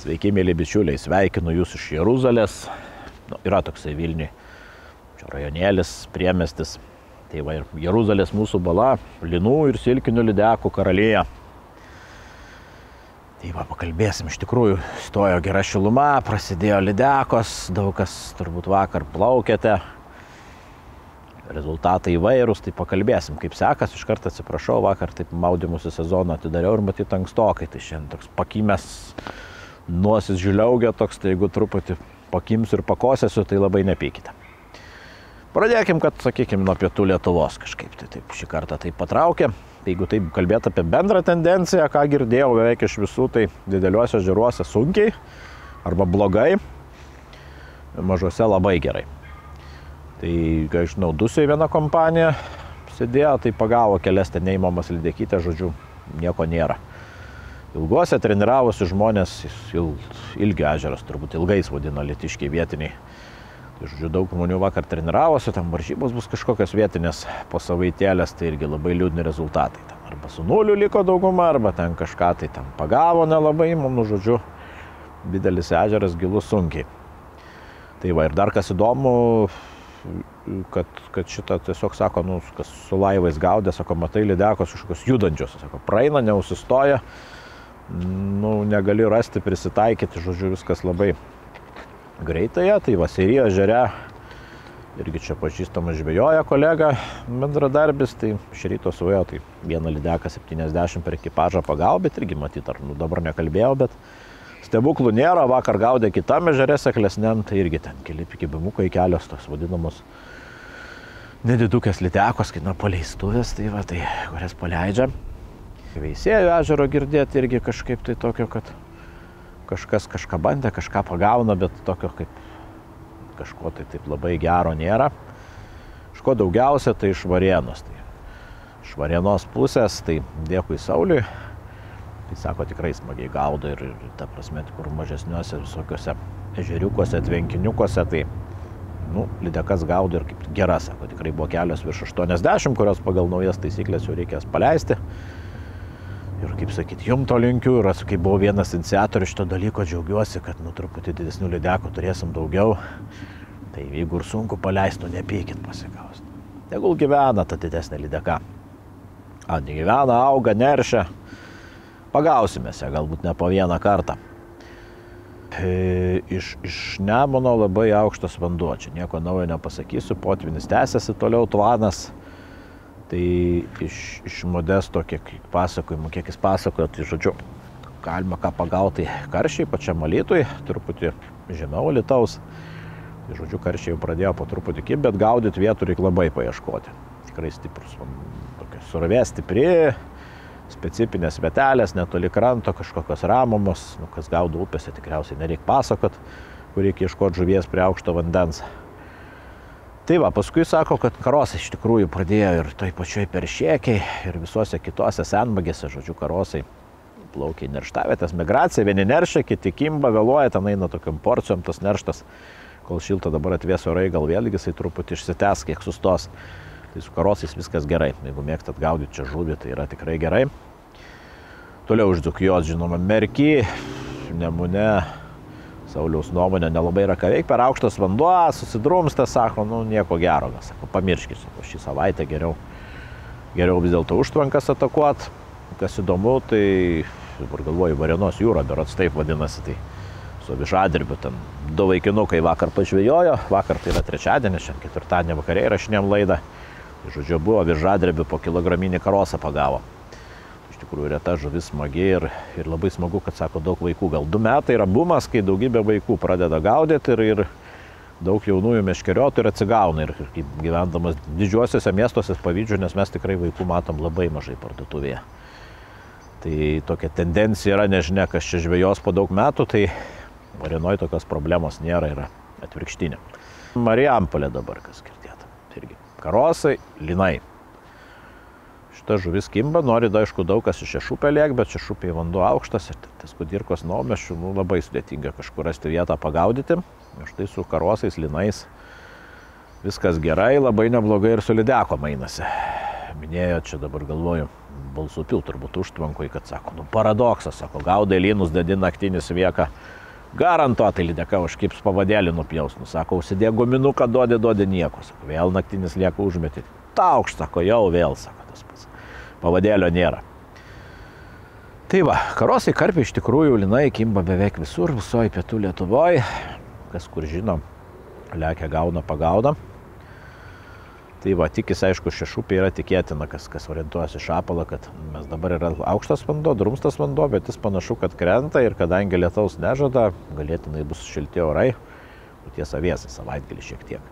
Sveiki, mėly bičiuliai, sveikinu jūs iš Jeruzalės. Yra toksai Vilniui, čia rajonėlis, priemiestis. Tai va ir Jeruzalės mūsų bala, linų ir silkinių lydekų karalija. Tai va, pakalbėsim, iš tikrųjų stojo gera šiluma, prasidėjo lydekos, daug kas turbūt vakar plaukėte. Rezultatai įvairūs, tai pakalbėsim, kaip sekas. Iš karto atsiprašau, vakar taip maudymusi sezoną atidariau ir matyt ankstokai. Tai šiandien toks pakimęs, nosis žiliaugia toks, tai jeigu truputį pakimsiu ir pakosėsiu, tai labai nepykite. Pradėkim, kad, sakykim, nuo pietų Lietuvos kažkaip. Tai taip šį kartą taip patraukė. Tai jeigu taip kalbėt apie bendrą tendenciją, ką girdėjau beveik iš visų, tai dideliuose ežeruose sunkiai arba blogai, mažuose labai gerai. Tai, kai žinau, Dusiai viena kompanija sėdėjo, tai pagavo kelias ten neįmamas lydekytės, žodžiu, nieko nėra. Ilguose treniravosi žmonės, Ilgio ežeras, turbūt Ilgais vadino lietiškiai vietiniai. Tai, žodžiu, daug žmonių vakar treniravosi, tam varžybos bus kažkokios vietinės po savaitėlės, tai irgi labai liūdni rezultatai. Ten arba su nuliu liko dauguma, arba ten kažką tai ten pagavo nelabai, nu, žodžiu, didelis ežeras, gilus sunkiai. Tai va, ir dar kas įdomu, kad šitą tiesiog sako, nu, kas su laivais gaudė, sako, matai lydekos kažkokios judančios, sako, praeina, neužsistoja, nu, negali rasti, prisitaikyti, žodžiu, viskas labai greitai. Tai Vasirijo ežere, irgi čia pažįstamas žvejoja kolega, bendradarbis, tai iš ryto suėjo, tai vieną lydeką 70 per ekipažą pagavo, bet irgi matyt, ar nu, dabar nekalbėjau, bet stebuklų nėra, vakar gaudė kitam ežere seklesniam, tai irgi ten keli kibimukai kelios, tos vadinamos nedidukės lydekos, kai nuo paleistuvės, tai va, tai kurias paleidžia. Veisėjų ežero girdėti irgi kažkaip tai tokio, kad kažkas kažką bandė, kažką pagauna, bet tokio kaip kažko tai taip labai gero nėra. Iš ko daugiausia, tai iš Varėnos. Tai iš Varėnos pusės, tai dėkui Sauliui. Tai sako, tikrai smagiai gaudo ir ta prasme, kur mažesniuose visokiuose ežeriukuose, tvenkiniukuose, tai, nu, lydekas gaudo ir kaip gera, sako, tikrai buvo kelios virš 80, kurios pagal naujas taisyklės jau reikės paleisti. Ir kaip sakyti, jum to linkiu ir kai buvau vienas iniciatorius šito dalyko, džiaugiuosi, kad, nu, truputį didesnių lydekų turėsim daugiau. Tai jeigu ir sunku paleistų, nepykit pasikaust. Tegul gyvena ta didesnė lydeka. Gyvena, auga, neršia. Pagausimės ją, galbūt ne po vieną kartą. Iš Nemuno labai aukštas vanduo, čia nieko naujo nepasakysiu, potvynis tęsiasi toliau, tvanas. Tai iš Modesto, kiek pasakojimų, kiek jis pasakojo, tai žodžiu, galima ką pagauti karščiai pačiam Alytui, truputį žemiau Alytaus. Tai žodžiu, karščiai jau pradėjo po truputį kibti, bet gaudyti vietų reikia labai paieškoti. Tikrai stiprus, tokia surovė stipri. Specifinės vietelės, netoli kranto, kažkokios ramumos, nu, kas gaudo upėse, tikriausiai nereikia pasakot, kur reikia ieškoti žuvies prie aukšto vandens. Tai va, paskui sako, kad karosai iš tikrųjų pradėjo ir toj pačioj Peršėkiai, ir visuose kitose senvagėse, žodžiu, karosai plaukia į nerštavietės, migracija, vieni neršia, kiti kimba, vėluoja, ten eina tokiam porcijom tas nerštas, kol šilta dabar atvės orai, gal vėlgi jisai truputį išsitęs, kiek sustos. Tai su karosais viskas gerai. Jeigu mėgstat gaudyti čia žuvį, tai yra tikrai gerai. Toliau iš Dzūkijos, žinoma, Merky, Nemune, Sauliaus nuomonė, nelabai yra ką veikti. Per aukštas vanduo, susidrumsta, sako, nu nieko gero. Sako, pamirškit, sako, šį savaitę geriau vis dėlto užtvankas atakuot. Kas įdomu, tai dabar galvoju, Varėnos jūra, berods taip vadinasi, tai su Avižadirbiu ten 2 vaikinukai vakar pažvejojo. Vakar tai yra trečiadienis, šiandien ketvirtadienį vakare įrašinėjom laidą. Tai, žodžiu, buvo Avižadirbiu po kilograminį karosą pagavo. Iš tikrųjų, reta žuvis smagi ir labai smagu, kad, sako, daug vaikų. Gal 2 metai yra bumas, kai daugybė vaikų pradeda gaudyti ir daug jaunųjų meškeriotojų ir atsigauna. Ir gyvendamas didžiuosiuose miestuose pavydžiu, nes mes tikrai vaikų matom labai mažai parduotuvėje. Tai tokia tendencija yra, nežinia, kas čia žvejos po daug metų, tai Varėnoj tokios problemos nėra, yra atvirkštinė. Marijampolė dabar, kas girdėta. Irgi karosai, linai. Šita žuvis kimba, nori, aišku, daug kas iš Šešupė lėk, bet Šešupėje vanduo aukštas ir tas Kudirkos Naumiesčių, nu, labai sudėtinga kažkur rasti vietą pagaudyti. Štai su karosais, linais viskas gerai, labai neblogai ir su lydeko mainasi. Minėjo, čia dabar galvoju, Balsupių turbūt užtvankui, kad sako, nu paradoksas, sako, gaudai lynus, dedi naktinį svieką, garantuotai lydeka užkips pavadėlį nupjaus, nu sako, užsidė guminuką, duodi nieko, sako, vėl naktinis lieka užmeti, taukš, sako, jau vėl, sako, tas pats, pavadėlio nėra. Tai va, karosai karpiai iš tikrųjų lynai kimba beveik visur, visoje pietų Lietuvoje, kas kur žino, lekia gauna, pagauna. Tai va, tikis, aišku, šešupė yra tikėtina, kas orientuojasi šapalą, kad mes dabar yra aukštas vanduo, drumstas vanduo, bet jis panašu, kad krenta ir kadangi lietaus nežada, galėtinai bus šilti orai, tiesa vėsai savaitgalį šiek tiek.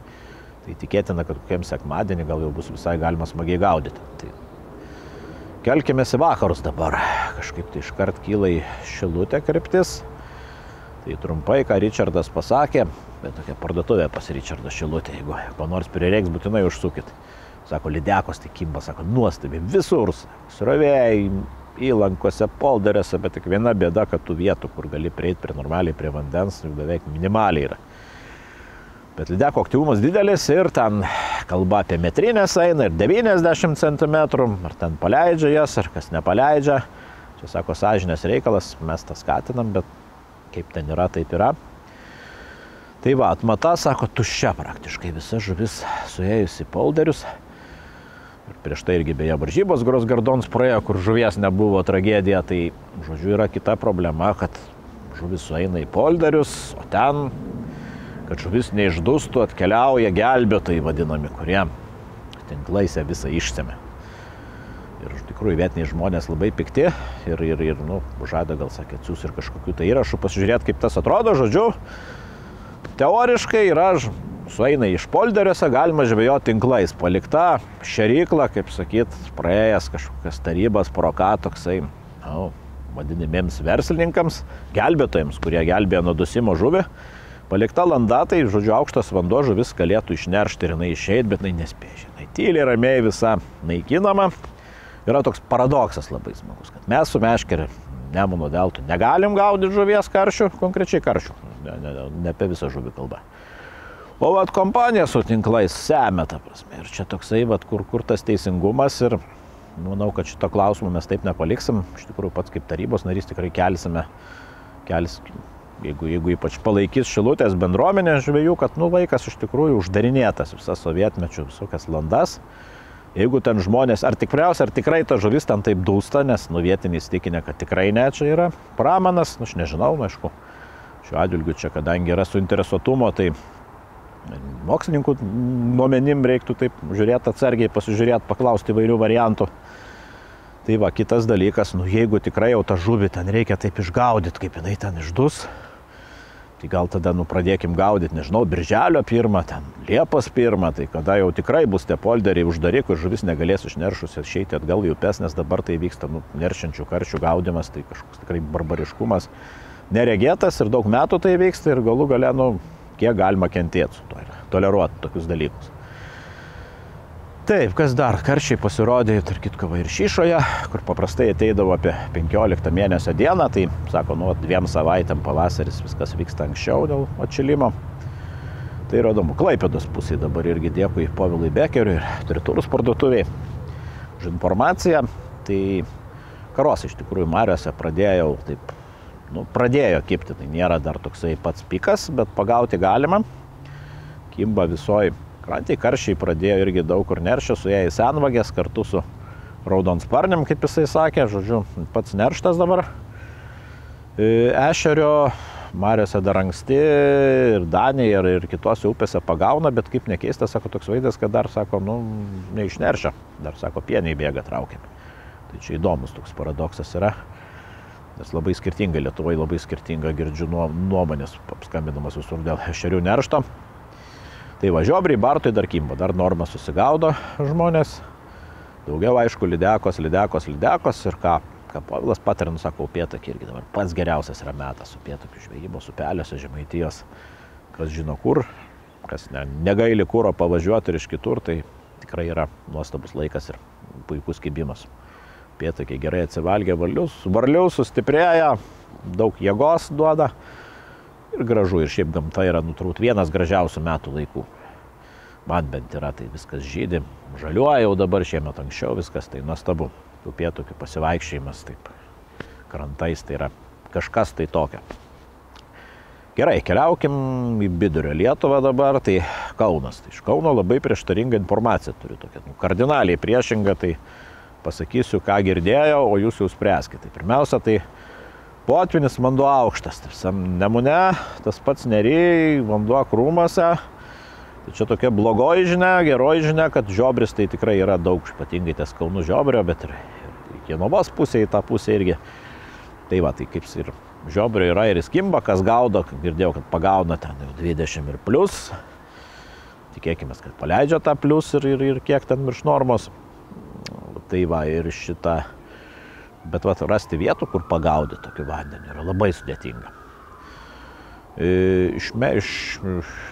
Tai tikėtina, kad kokiam sekmadienį gal jau bus visai galima smagiai gaudyti. Tai kelkimės į vakarus dabar, kažkaip tai iškart kyla į Šilutę kryptis. Tai trumpai, ką Ričardas pasakė, bet tokia parduotuvė pas Ričardą Šilutė, jeigu ko nors prireiks, būtinai užsukit. Sako, lydekos tai kimba, sako, nuostabiai, visur, srovėjai, įlankose, polderiuose, bet tik viena bėda, kad tų vietų, kur gali prieiti prie normaliai prie vandens, beveik minimaliai yra. Bet lydeko aktyvumas didelis ir ten kalba apie metrinės eina ir 90 cm, ar ten paleidžia jas, ar kas nepaleidžia. Čia sako, sąžinės reikalas, mes tą skatinam, bet kaip ten yra, taip yra. Tai va, atmata, sako, tuščia praktiškai visa žuvis suėjusi polderius. Ir prieš tai irgi beje varžybos Gros Gardons praėjo, kur žuvies nebuvo tragedija, tai žodžiu yra kita problema, kad žuvis sueina į polderius, o ten, kad žuvis neišdustų, atkeliauja gelbėtojai vadinami, kurie tinklais ją visą išsemia. Ir iš tikrųjų vietiniai žmonės labai pikti ir žada, gal sakė, atsiųs ir kažkokių tai įrašų pasižiūrėti, kaip tas atrodo, žodžiu. Teoriškai yra, sueina iš polderiuose, galima žvejoti tinklais, palikta šerykla, kaip sakyt, praėjęs kažkokias tarybas, proka toksai, vadinimiems verslininkams, gelbėtojams, kurie gelbėjo nuo dusimo žuvį. Palikta landa, tai, žodžiu, aukštas vanduo žuvis galėtų išneršti ir jinai išeit, bet jinai nespėja. Jinai tyliai, ramiai visa naikinama. Yra toks paradoksas labai smagus, kad mes su meškere Nemuno deltu negalim gaudyti žuvies karšių, konkrečiai karšių, ne apie visą žuvį kalbą. O vat kompanija su tinklais semia, ta prasme. Ir čia toksai, vat, kur tas teisingumas ir manau, kad šito klausimo mes taip nepaliksim. Iš tikrųjų, pats kaip tarybos narys tikrai kelsime, jeigu ypač palaikys Šilutės bendruomenė žvejų, kad vaikas iš tikrųjų uždarinėtas visas sovietmečių visokias landas. Jeigu ten žmonės, ar tikrai ta žuvis ten taip dūsta, nes vietiniai įsitikinę, kad tikrai ne, čia yra pramanas, aš nežinau, aišku, šiuo atžvilgiu čia, kadangi yra suinteresuotumo, tai mokslininkų nuomenim reiktų taip žiūrėti atsargiai, pasižiūrėti, paklausti įvairių variantų. Tai va, kitas dalykas, jeigu tikrai jau tą žuvį ten reikia taip išgaudyti, kaip jinai ten išdus, tai gal tada pradėkim gaudyti, nežinau, birželio 1, ten Liepos 1, tai kada jau tikrai bus tie polderiai uždari, kur žuvis negalės išneršus išeiti atgal į upes, nes dabar tai vyksta neršiančių karšių gaudimas, tai kažkoks tikrai barbariškumas neregėtas ir daug metų tai vyksta ir galų gale, kiek galima kentėti su to ir toleruoti tokius dalykus. Taip, kas dar? Karščiai pasirodė, tarp kitko, ir Šyšoje, kur paprastai ateidavo apie 15 mėnesio dieną, tai sako, 2 savaitėm pavasaris viskas vyksta anksčiau dėl atšilimo. Tai yra įdomu. Klaipėdos pusėje dabar irgi dėkui Povilui Bekeriui ir Triturus parduotuviai už informaciją. Tai karosai iš tikrųjų mariose pradėjo kibti, tai nėra dar toksai pats pikas, bet pagauti galima. Kimba visoj krantėj, karščiai pradėjo irgi daug kur neršia, su jais senvagės kartu su raudonsparniam, kaip jisai sakė, žodžiu, pats nerštas dabar. Ešerio mariose dar anksti ir Danėje ir kitose upėse pagauna, bet kaip nekeista, sako, toks vaizdas, kad dar, sako, neišneršia, dar, sako, pieniai bėga traukiami. Tai čia įdomus toks paradoksas yra, nes labai skirtinga, Lietuvoje labai skirtinga girdžiu nuomonės, skambinamas visur dėl ešerių neršto. Tai va, žiobriai, bartui dar kimba, dar norma susigaudo žmonės. Daugiau, aišku, lydekos ir ką Povilas patarė, sako, upėtakį irgi dabar pats geriausias yra metas upėtakių žvejybos upeliuose, Žemaitijos, kas žino kur, kas negaili kuro pavažiuoti ir iš kitur, tai tikrai yra nuostabus laikas ir puikus kibimas. Upėtakiai gerai atsivalgia varlius, sustiprėja, daug jėgos duoda. Ir gražu, ir šiaip gamta yra nutrūt vienas gražiausių metų laikų. Man bent yra, tai viskas žydi, žaliuoja jau dabar, šiemet anksčiau viskas, tai nuostabu. upėtakių pasivaikščiojimas, taip, krantais, tai yra kažkas tai tokio. Gerai, keliaukim į vidurio Lietuvą dabar, tai Kaunas. Tai iš Kauno labai prieštaringą informaciją turiu tokią, kardinaliai priešingą, tai pasakysiu, ką girdėjau, o jūs jau spręskite. Tai pirmiausia, tai potvynis vanduo aukštas. Nemune, tas pats Nerijai, vanduo krūmuose. Tai čia tokia blogoji žinia, geroji žinia, kad žiobris tai tikrai yra daug, ypatingai ties Kaunų žiobrio, bet ir Jonavos pusėje, į tą pusę irgi. Tai va, tai kaip ir žiobrio yra ir jis kimba, kas gaudo, girdėjau, kad pagauna ten jau 20 ir plus. Tikėkime, kad paleidžia tą plus ir kiek ten virš normos. Tai va, ir šitą, bet va, rasti vietų, kur pagaudyti tokiu vandeniu yra labai sudėtinga. Iš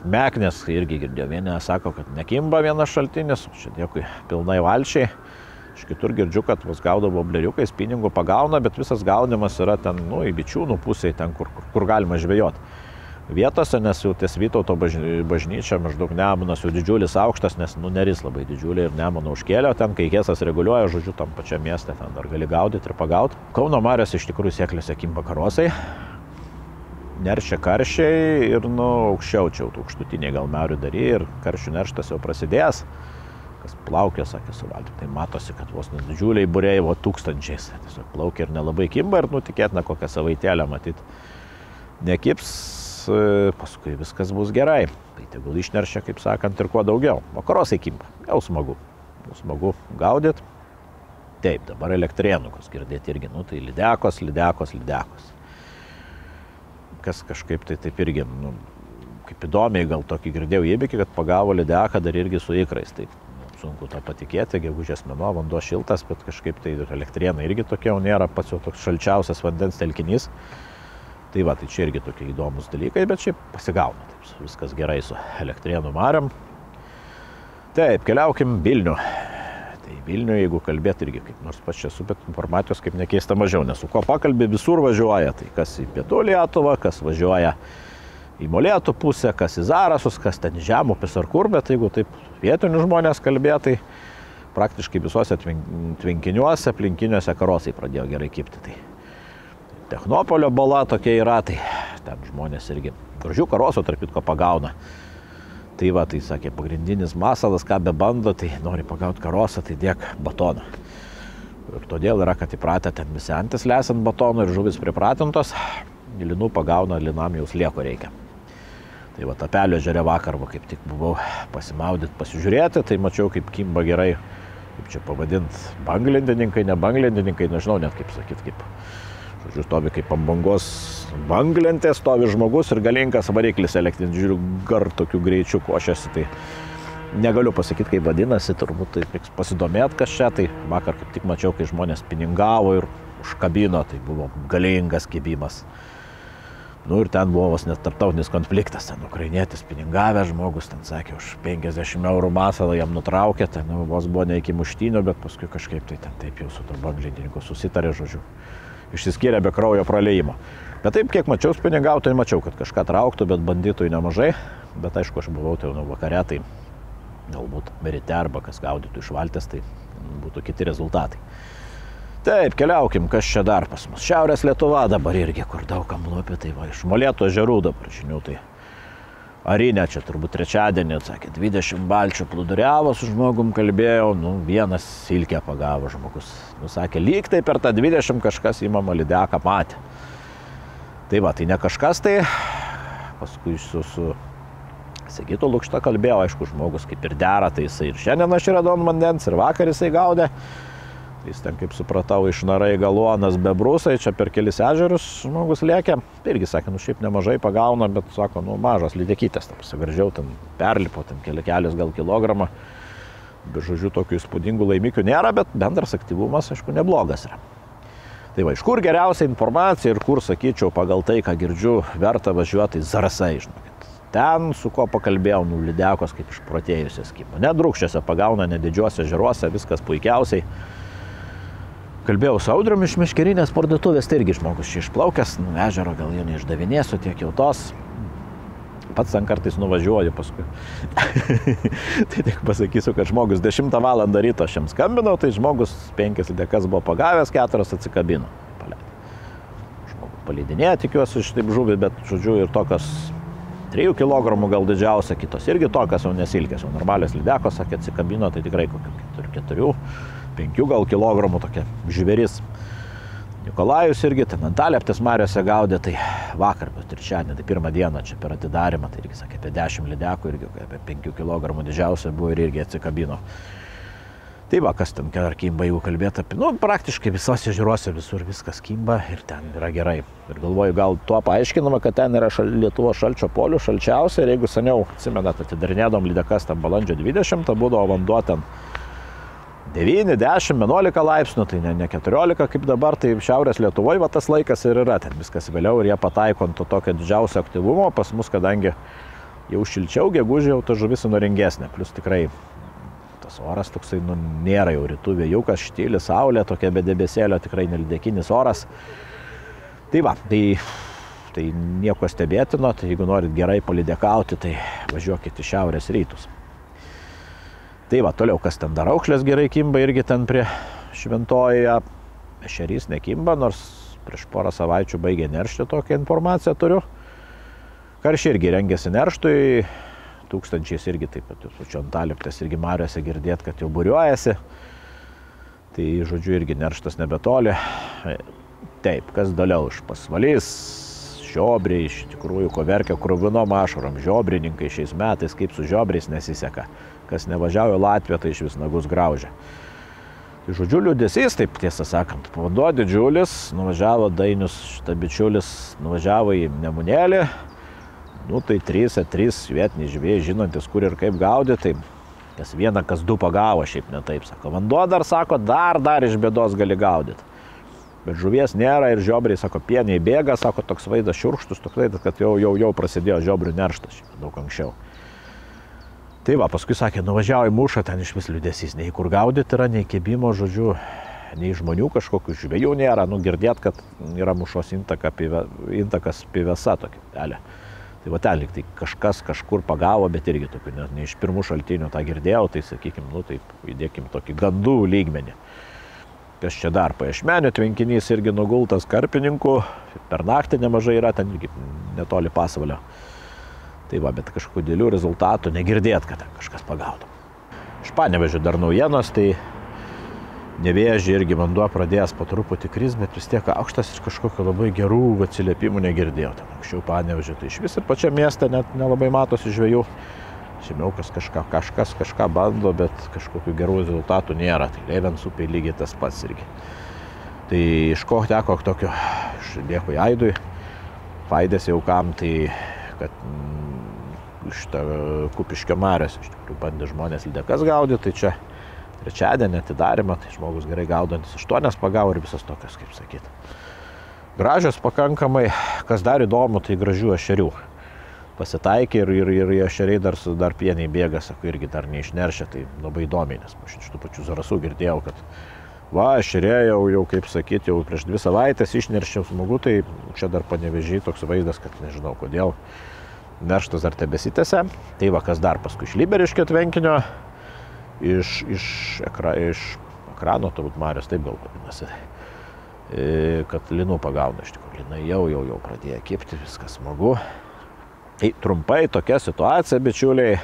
Meknės irgi girdėjau, vieni sako, kad nekimba vienas šaltinis, čia dėkui pilnai valčiai. Iš kitur girdžiu, kad vos gaudo vobleriukai, spiningų pagauna, bet visas gaudimas yra ten, į Bičiūnų pusėje, ten, kur galima žvejoti. Vietose, nes jau ties Vytauto bažnyčia, maždaug Nemunas jau didžiulis aukštas, nes Neris labai didžiulė ir Nemuną užkėlė, ten kai Kėsas reguliuoja, žodžiu, tam pačiam mieste, ten dar gali gaudyti ir pagauti. Kauno marios iš tikrųjų sėkliuose kimba karosai. Neršia karščiai ir aukščiau čia aukštutiniai gal marių dary ir karščių nerštas jau prasidėjęs. Kas plaukė, sakė, su valtim. Tai matosi, kad vos didžiuliai būriai, tūkstančiais. Tiesiog plaukia ir nelabai kimba ir tikėtina kokią savaitėlę matyt nekips, paskui viskas bus gerai. Tai tegul išneršia, kaip sakant, ir kuo daugiau. O karosai kimba, jau smagu. Smagu gaudyti. Taip, dabar elektrėnukus girdėti irgi, tai lydekos. Kas kažkaip tai taip irgi, kaip įdomiai gal tokį girdėjau įvykį, kad pagavo lydeką dar irgi su ikrais. Taip, sunku tą patikėti, gegužės mėnuo, vanduo šiltas, bet kažkaip tai elektrėnai irgi tokie jau nėra pats jau toks šalčiausias vandens telkinys. Tai va, tai čia irgi tokie įdomus dalykai, bet šiaip pasigauna. Taip, viskas gerai su elektrėnų mariam. Taip, keliaukim Vilnių. Tai Vilnių, jeigu kalbėti irgi kaip nors pats čia esu, bet informacijos kaip nekeista mažiau, nes su kuo pakalbė visur važiuoja. Tai kas į Pietų Lietuvą, kas važiuoja į Molėtų pusę, kas į Zarasus, kas ten Žemupis ar kur, bet jeigu taip vietinių žmonės kalbė, tai praktiškai visuose tvenkiniuose, aplinkiniuose karosai pradėjo gerai kibti. Tai Technopolio bala tokia yra, tai ten žmonės irgi gražių karosų tarp kitko pagauna. Tai va, tai sakė, pagrindinis masalas, ką be bando, tai nori pagauti karosą, tai dėk batoną. Ir todėl yra, kad įpratę ten visi antis lesant batoną ir žuvis pripratintos, linų pagauna, linam jau slieko reikia. Tai va, Tapelio ežere vakar, kaip tik buvau pasimaudyti, pasižiūrėti, tai mačiau, kaip kimba gerai, kaip čia pavadint, banglendininkai, ne banglendininkai, nežinau net kaip sakyti, kaip, žodžiu, stovi kaip ant bangos banglentė, stovi žmogus ir galingas variklis elektrinis, žiūriu, gar tokių greičių košiasi, tai negaliu pasakyti, kaip vadinasi, turbūt tai reiks pasidomėti kas čia, tai vakar kaip tik mačiau, kai žmonės piningavo ir užkabino, tai buvo galingas kibimas. Ir ten buvo vos net tarptautinis konfliktas, ten ukrainietis piningavęs žmogus, ten sakė, už 50 eurų masalą jam nutraukė, ten vos buvo ne iki muštynių, bet paskui kažkaip tai ten taip jau su to banglendininku susitarė, žodžiu, išsiskyrė be kraujo praleimo. Bet taip, kiek mačiau spiningautojų, mačiau, kad kažką trauktų, bet bandytojų nemažai, bet aišku, aš buvau tai vakare, tai galbūt ryte arba kas gaudytų iš valties, tai būtų kiti rezultatai. Taip, keliaukim, kas čia dar pas mus. Šiaurės Lietuva dabar irgi, kur daug kam apie tai va, iš Molėtų ežerų dabar žinių, tai Arinė čia turbūt trečiadienį, sakė, 20 balčių plūduriavo, su žmogum kalbėjau, vienas silkę pagavo žmogus. Sakė, lyg tai per tą 20 kažkas įmama lydeką matė. Tai va, tai ne kažkas, tai paskui su Sigitu Lukšta kalbėjau, aišku, žmogus kaip ir dera, tai jisai ir šiandien aš yra don vandens, ir vakar jisai gaudė. Jis ten, kaip supratau, iš Narai Galuonas Bebrusai, čia per kelis ežerus žmogus lėkė. Tai irgi sakė, šiaip nemažai pagauna, bet sako, mažos lydekytės, pasigražiau, ten perlipo, ten kelius gal kilogramą. Bet žodžiu, tokių įspūdingų laimikių nėra, bet bendras aktyvumas, aišku, neblogas yra. Tai va, iš kur geriausia informacija ir kur, sakyčiau, pagal tai, ką girdžiu, verta važiuoti, Zarasai, žinokit. Ten, su ko pakalbėjau, lydekos kaip išprotėjusios kimba. Ne drūkščiuose pagauna, ne didžiuose ežeruose, viskas puikiausiai. Kalbėjau su Audriumi iš Meškerinės parduotuvės, tai irgi žmogus čia išplaukęs, ežero gal jau neišdavinėsiu tiek jau tos. pats ten kartais nuvažiuoju paskui. Tai tik pasakysiu, kad žmogus 10 valandą ryto aš jam skambinau, tai žmogus 5 lydekas buvo pagavęs, 4 atsikabino. Žmogus paleidinėja, tikiuosi, šitaip žuvį, bet, žodžiu, ir tokios 3 kg gal didžiausia, kitos irgi tokios, jau nesilkės, jau normalios lydekos, sakė, atsikabino, tai tikrai kokių 4-5 gal kilogramų tokia žvėris. Nikolajus irgi, tai Mentalėptės mariose gaudė, tai vakar, trečiadienį, tai pirmą dieną čia per atidarimą, tai irgi sakė, apie 10 lydekų, irgi apie 5 kg didžiausia buvo ir irgi atsikabino. Tai va, kas ten ar kimba, jeigu kalbėt apie, praktiškai visose ežeruose visur viskas kimba ir ten yra gerai. Ir galvoju, gal tuo paaiškinama, kad ten yra Lietuvos šalčio polių šalčiausia ir jeigu seniau, atsimenat, atidarinėdom lydekas ten balandžio 20, būdavo vanduo ten 9, 10, 11 laipsnių, tai ne 14 kaip dabar, tai Šiaurės Lietuvoje va tas laikas ir yra, ten viskas vėliau ir jie pataiko ant to tokio didžiausio aktyvumo, pas mus, kadangi jau šilčiau, gegužė jau ta žuvis įnoringesnė, plus tikrai tas oras toksai, nėra jau rytų vėjukas, štyli, saulė, tokia be debesėlio, tikrai nelydekinis oras. Tai va, tai nieko stebėtino, tai jeigu norit gerai palydekauti, tai važiuokit į šiaurės rytus. Tai va, toliau, kas ten dar aukšlės gerai kimba, irgi ten prie Šventojoje ešerys nekimba, nors prieš porą savaičių baigė neršti, tokią informaciją turiu. Karšiai irgi rengėsi nerštui, tūkstančiais irgi taip pat, su Mentalėptės irgi mariose girdėt, kad jau būriuojasi. Tai, žodžiu, irgi nerštas nebetoli. Taip, kas toliau iš pasvalys, žiobriai, iš tikrųjų, ko verkia kruvinom ašarom, žiobrininkai šiais metais, kaip su žiobriais nesiseka. Kas nevažiavo į Latviją, tai iš vis nagus graužia. Tai žodžiu, liūdesys, taip tiesą sakant, vanduo didžiulis, nuvažiavo Dainius, šitą bičiulis, nuvažiavo į Nemunėlį, tai 3 vietiniai žvėjai, žinantis kur ir kaip gaudė, tai kas vieną, kas 2 pagavo, šiaip ne taip, sako, vanduo dar, sako, dar iš bėdos gali gaudyti. Bet žuvies nėra ir žiobriai, sako, pieniai bėga, sako, toks vaizdas šiurkštus, toks vaizdas, kad jau prasidėjo žiobrių nerštas, daug anksčiau. Tai va, paskui sakė, nuvažiavo į Mūšą, ten iš vis liūdesys, nei kur gaudyti yra, nei kėbimo, žodžiu, nei žmonių kažkokių žvėjų nėra, girdėt, kad yra Mūšos intakas Pivesa tokia pelė. Tai va ten lyg tai kažkas kažkur pagavo, bet irgi tokių, ne iš pirmų šaltinių tą girdėjau, tai sakykim, taip, įdėkim tokį gandų lygmenį. Kas čia dar, Paešmenio tvenkinys irgi nugultas karpininkų, per naktį nemažai yra, ten irgi netoli pasvalio. Tai va, bet kažkokių dėlių rezultatų negirdėt, kad kažkas pagaudo. Iš Panevėžio dar naujienos, tai Nevėžį irgi vanduo pradėjęs po truputį kris, bet vis tiek aukštas ir kažkokio labai gerų atsiliepimų negirdėjau. Ten anksčiau Panevėžio, tai iš vis ir pačiam mieste net nelabai matosi žvejų. Žemiau kažkas kažką bando, bet kažkokių gerų rezultatų nėra. Tai Lėvens upėj lygiai tas pats irgi. Tai iš ko teko tokio, dėkui Aidui, Faidės jau kam, tai kad iš Kupiškio mariose iš tikrųjų bandė žmonės lydekas gaudyti, tai čia trečiadienį atidarimą, tai žmogus gerai gaudantis 8 pagavo ir visas tokios, kaip sakyti. Gražios pakankamai, kas dar įdomu, tai gražių ešerių. Pasitaikė ir ešeriai dar pieniai bėga, sako, irgi dar neišneršia, tai labai įdomiai, nes aš iš tų pačių Zarasų girdėjau, kad va, ešeriai jau, kaip sakyti, jau prieš 2 savaitės išnerščiau smagu, tai čia dar Panevėžy toks vaizdas, kad nežinau kodėl. Nerštas dar tebesitęsia. Tai va, kas dar paskui iš Lyberiškio tvenkinio, iš ekrano, turbūt marios, taip gal vadinasi, kad linų pagauna iš tikrųjų. Linai jau pradėjo kibti, viskas smagu. Tai trumpai tokia situacija, bičiuliai.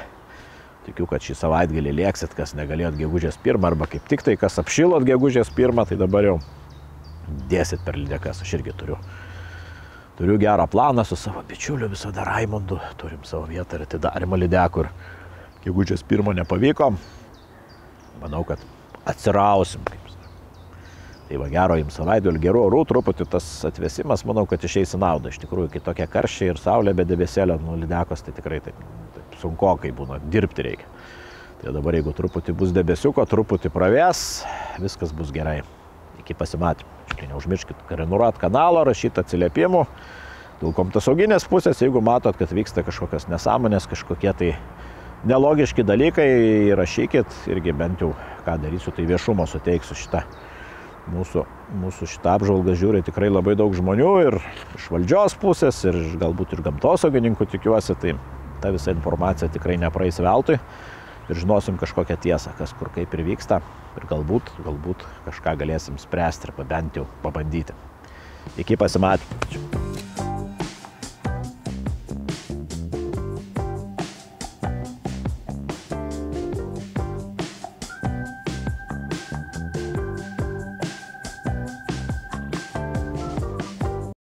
Tikiu, kad šį savaitgalį lėksit, kas negalėjot gegužės 1 arba kaip tik tai, kas apšilot gegužės 1, tai dabar jau dėsit per lydekas, aš irgi turiu gerą planą su savo bičiuliu, visada Raimondu, turim savo vietą ir atidarimą lydekų ir gegužės 1 nepavyko. Manau, kad atsirausim, kaip sakau. Tai va, gero jums savaitgalį, gerų orų, truputį tas atvėsimas, manau, kad išeis į naudą. Iš tikrųjų, kai tokie karščiai ir saulė be debesėlio nuo lydekos, tai tikrai taip sunkokai būna, dirbti reikia. Tai dabar, jeigu truputį bus debesiuko, truputį pravės, viskas bus gerai. Iki pasimatymų. Neužmirškit prenumeruot kanalą, rašyti atsiliepimų. Dėl gamtosauginės pusės, jeigu matot, kad vyksta kažkokios nesąmonės, kažkokie tai nelogiški dalykai, rašykit irgi bent jau, ką darysiu, tai viešumo suteiksiu šitą. Mūsų šitą apžvalgą žiūri tikrai labai daug žmonių ir iš valdžios pusės, ir galbūt ir gamtosaugininkų tikiuosi, tai ta visa informacija tikrai nepraeis veltui ir žinosim kažkokią tiesą, kas kur kaip ir vyksta ir galbūt kažką galėsim spręsti arba bent jau pabandyti. Iki pasimatymų.